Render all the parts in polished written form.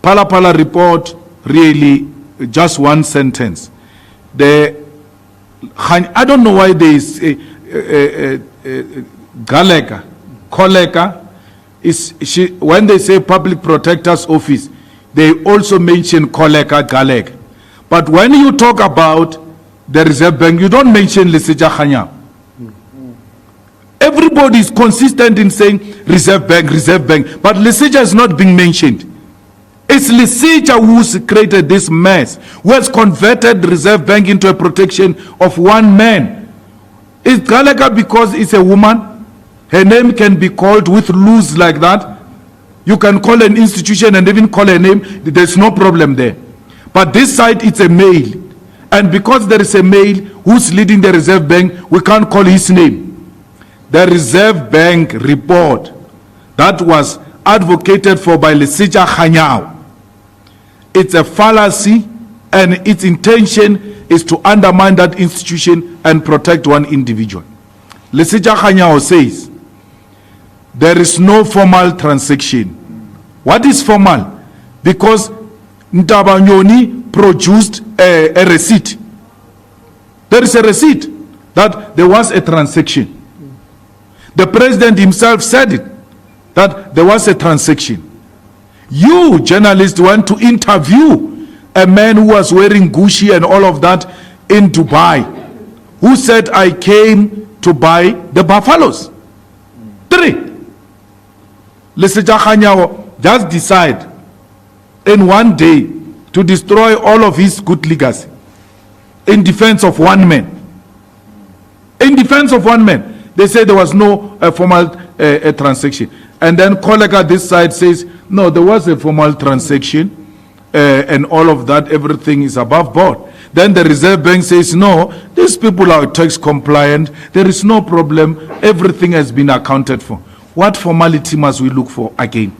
Phala report, really, just one sentence. I don't know why there is Galega, Koleka, when they say Public Protector's Office, they also mention Koleka, Galega. But when you talk about the Reserve Bank, you don't mention Lesija Khanya. Everybody is consistent in saying Reserve Bank, but Lesija is not being mentioned. It's Lesija who's created this mess, who has converted the Reserve Bank into a protection of one man. Is Galega because it's a woman? Her name can be called with loose like that. You can call an institution and even call her name. There's no problem there. But this side, it's a male. And because there is a male who's leading the Reserve Bank, we can't call his name. The Reserve Bank report that was advocated for by Lesija Khanyao, it's a fallacy, and its intention is to undermine that institution and protect one individual. Lesija Khanyao says there is no formal transaction. What is formal? Because Ntabanyoni produced a receipt. There is a receipt that there was a transaction. The president himself said it, that there was a transaction. You, journalists, went to interview a man who was wearing Gucci and all of that in Dubai, who said, I came to buy the buffaloes. 3. Lesija Khanyao just decide in one day to destroy all of his good legacy in defense of one man. In defense of one man. They say there was no formal transaction. And then Koleka this side says, no, there was a formal transaction and all of that, everything is above board. Then the Reserve Bank says, no, these people are tax compliant, there is no problem, everything has been accounted for. What formality must we look for again?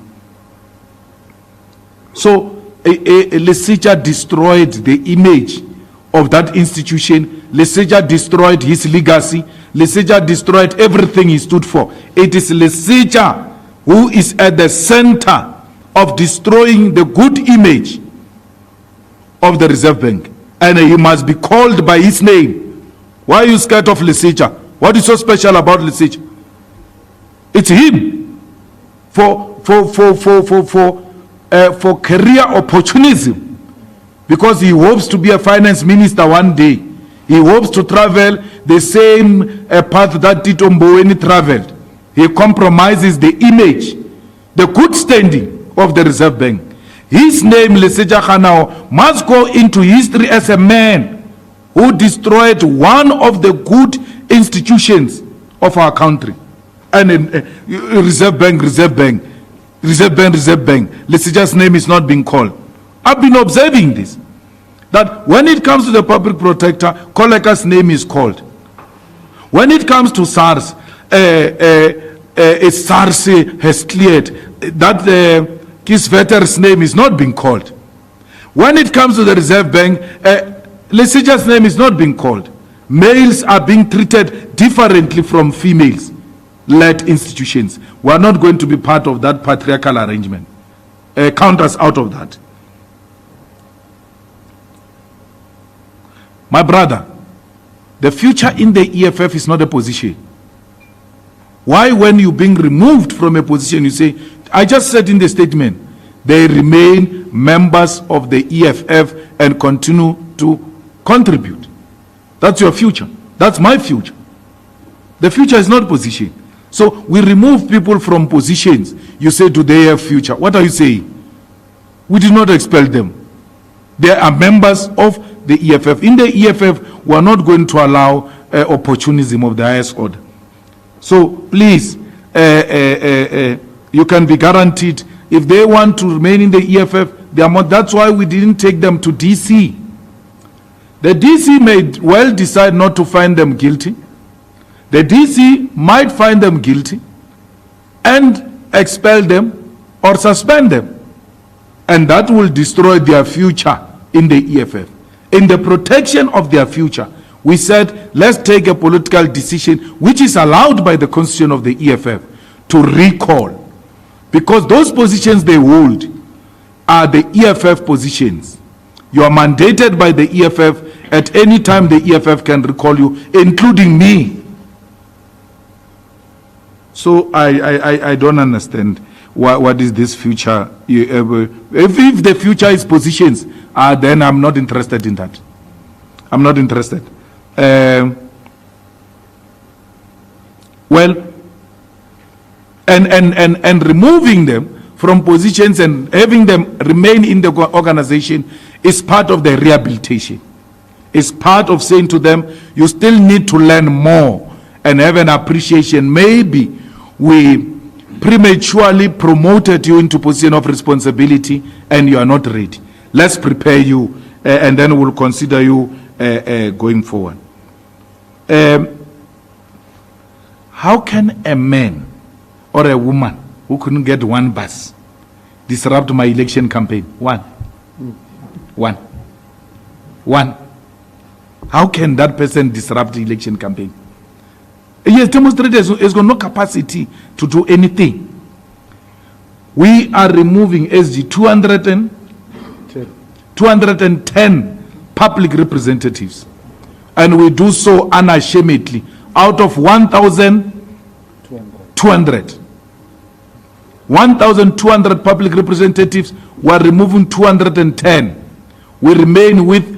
So Lesija destroyed the image of that institution. Lesija destroyed his legacy. Lesija destroyed everything he stood for. It is Lesija who is at the center of destroying the good image of the Reserve Bank. And he must be called by his name. Why are you scared of Lesija? What is so special about Lesija? It's him. For career opportunism. Because he hopes to be a finance minister one day. He hopes to travel the same path that Tito Mboweni traveled. He compromises the image, the good standing of the Reserve Bank. His name, Lesija Khanyao, must go into history as a man who destroyed one of the good institutions of our country. And Reserve Bank. Lesija's name is not being called. I've been observing this. That when it comes to the public protector, Koleka's name is called. When it comes to SARS, SARS has cleared. That Kisveter's name is not being called. When it comes to the Reserve Bank, Lesija's name is not being called. Males are being treated differently from females-led institutions. We are not going to be part of that patriarchal arrangement. Count us out of that. My brother, the future in the EFF is not a position. Why, when you're being removed from a position, you say, I just said in the statement, they remain members of the EFF and continue to contribute. That's your future. That's my future. The future is not position. So we remove people from positions. You say, do they have future? What are you saying? We did not expel them. They are members of the EFF. In the EFF, we are not going to allow opportunism of the highest order. So please, you can be guaranteed, if they want to remain in the EFF, they are not. That's why we didn't take them to DC. The DC may well decide not to find them guilty. The DC might find them guilty and expel them or suspend them. And that will destroy their future in the EFF. In the protection of their future, we said, let's take a political decision, which is allowed by the constitution of the EFF, to recall. Because those positions they hold, are the EFF positions. You are mandated by the EFF. At any time the EFF can recall you, including me. So I don't understand what is this future. If the future is positions, then I'm not interested in that. I'm not interested. Well, and removing them from positions and having them remain in the organization is part of the rehabilitation. It's part of saying to them, you still need to learn more and have an appreciation. Maybe we prematurely promoted you into position of responsibility and you are not ready. Let's prepare you and then we'll consider you going forward. How can a man or a woman who couldn't get one bus disrupt my election campaign? One. How can that person disrupt the election campaign? He has demonstrated he's got no capacity to do anything. We are removing SG 210 public representatives. And we do so unashamedly. Out of 1,200. 1,200 public representatives, we are removing 210. We remain with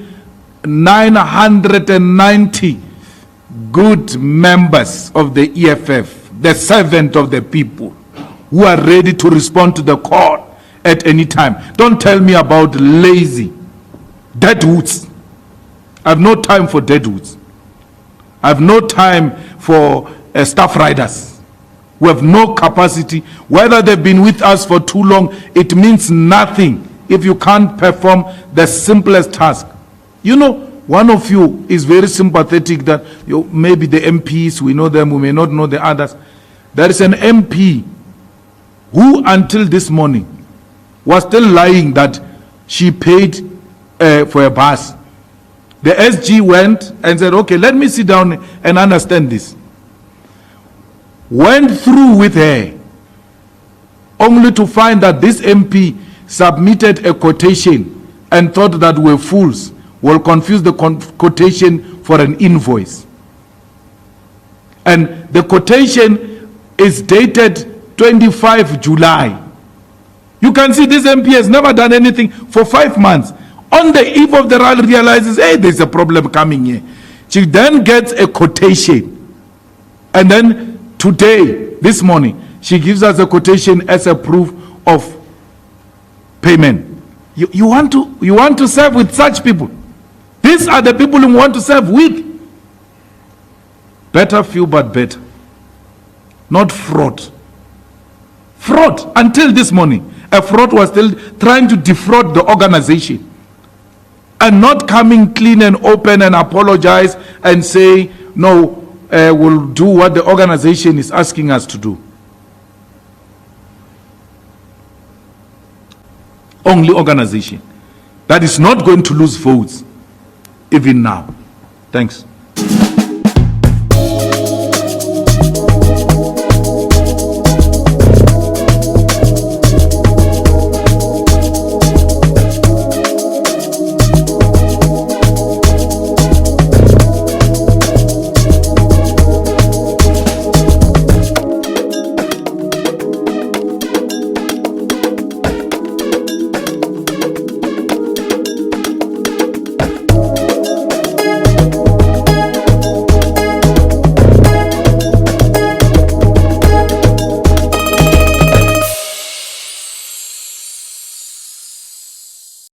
990 good members of the EFF, the servant of the people, who are ready to respond to the call at any time. Don't tell me about lazy deadwoods. I have no time for deadwoods. I have no time for staff riders who have no capacity. Whether they've been with us for too long, it means nothing if you can't perform the simplest task. You know, one of you is very sympathetic that maybe the MPs, we know them, we may not know the others. There is an MP who until this morning was still lying that she paid for a bus. The SG went and said, okay, let me sit down and understand this. Went through with her, only to find that this MP submitted a quotation and thought that we're fools. Will confuse the quotation for an invoice. And the quotation is dated 25 July. You can see this MP has never done anything for 5 months. On the eve of the rally, realizes, hey, there's a problem coming here. She then gets a quotation. And then today, this morning, she gives us a quotation as a proof of payment. You want to serve with such people? These are the people you want to serve with. Better few, but better. Not fraud. Fraud. Until this morning, a fraud was still trying to defraud the organization. And not coming clean and open and apologize and say, no, we'll do what the organization is asking us to do. Only organization that is not going to lose votes even now. Thanks.